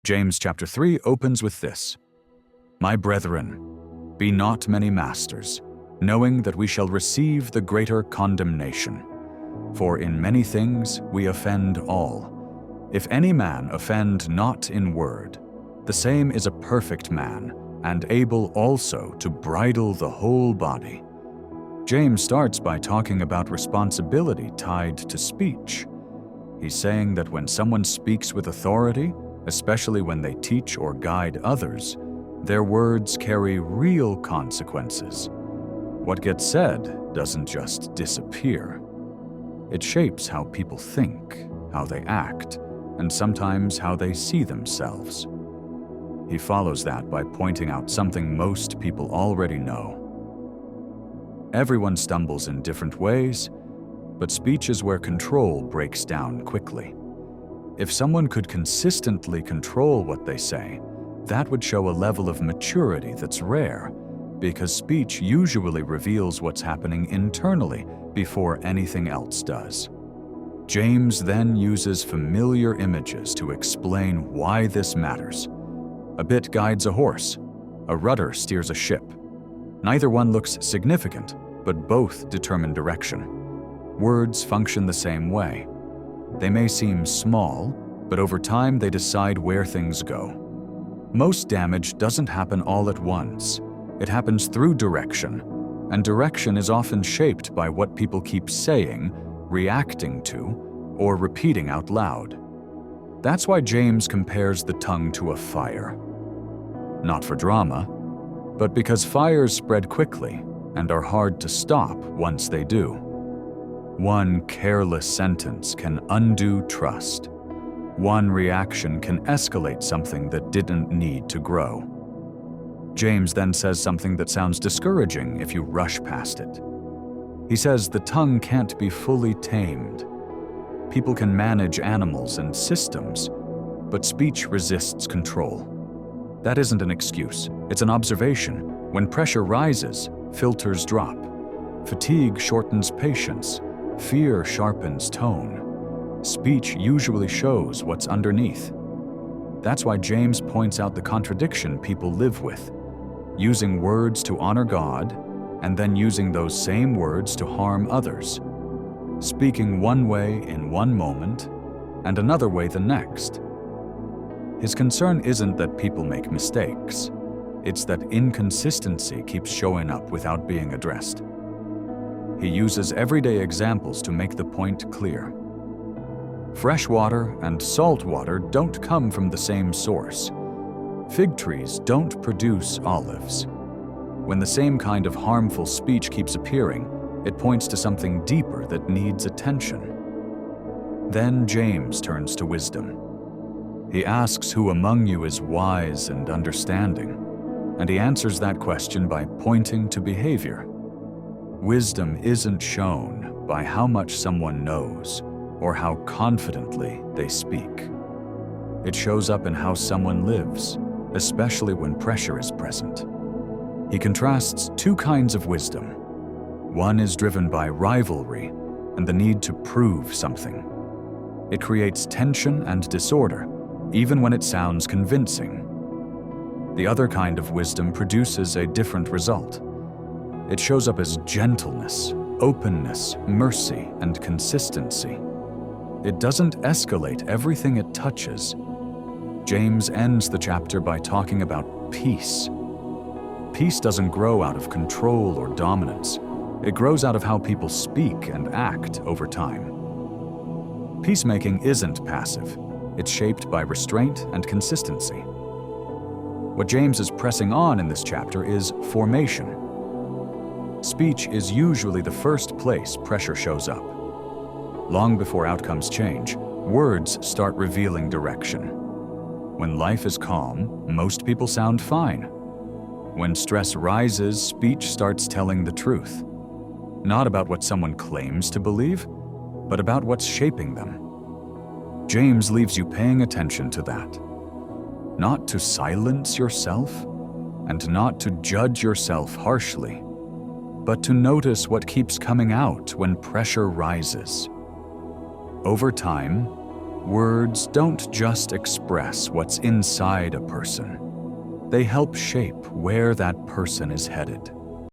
James chapter 3 opens with this: "My brethren, be not many masters, knowing that we shall receive the greater condemnation. For in many things we offend all. If any man offend not in word, the same is a perfect man, and able also to bridle the whole body." James starts by talking about responsibility tied to speech. He's saying that when someone speaks with authority, especially when they teach or guide others, their words carry real consequences. What gets said doesn't just disappear. It shapes how people think, how they act, and sometimes how they see themselves. He follows that by pointing out something most people already know. Everyone stumbles in different ways, but speech is where control breaks down quickly. If someone could consistently control what they say, that would show a level of maturity that's rare, because speech usually reveals what's happening internally before anything else does. James then uses familiar images to explain why this matters. A bit guides a horse, a rudder steers a ship. Neither one looks significant, but both determine direction. Words function the same way. They may seem small, but over time they decide where things go. Most damage doesn't happen all at once. It happens through direction, and direction is often shaped by what people keep saying, reacting to, or repeating out loud. That's why James compares the tongue to a fire. Not for drama, but because fires spread quickly and are hard to stop once they do. One careless sentence can undo trust. One reaction can escalate something that didn't need to grow. James then says something that sounds discouraging if you rush past it. He says the tongue can't be fully tamed. People can manage animals and systems, but speech resists control. That isn't an excuse, it's an observation. When pressure rises, filters drop. Fatigue shortens patience. Fear sharpens tone. Speech usually shows what's underneath. That's why James points out the contradiction people live with, using words to honor God and then using those same words to harm others, speaking one way in one moment and another way the next. His concern isn't that people make mistakes. It's that inconsistency keeps showing up without being addressed. He uses everyday examples to make the point clear. Fresh water and salt water don't come from the same source. Fig trees don't produce olives. When the same kind of harmful speech keeps appearing, it points to something deeper that needs attention. Then James turns to wisdom. He asks who among you is wise and understanding, and he answers that question by pointing to behavior. Wisdom isn't shown by how much someone knows or how confidently they speak. It shows up in how someone lives, especially when pressure is present. He contrasts two kinds of wisdom. One is driven by rivalry and the need to prove something. It creates tension and disorder, even when it sounds convincing. The other kind of wisdom produces a different result. It shows up as gentleness, openness, mercy, and consistency. It doesn't escalate everything it touches. James ends the chapter by talking about peace. Peace doesn't grow out of control or dominance. It grows out of how people speak and act over time. Peacemaking isn't passive. It's shaped by restraint and consistency. What James is pressing on in this chapter is formation. Speech is usually the first place pressure shows up. Long before outcomes change, words start revealing direction. When life is calm, most people sound fine. When stress rises, speech starts telling the truth. Not about what someone claims to believe, but about what's shaping them. James leaves you paying attention to that. Not to silence yourself, and not to judge yourself harshly, but to notice what keeps coming out when pressure rises. Over time, Words don't just express what's inside a person. They help shape where that person is headed.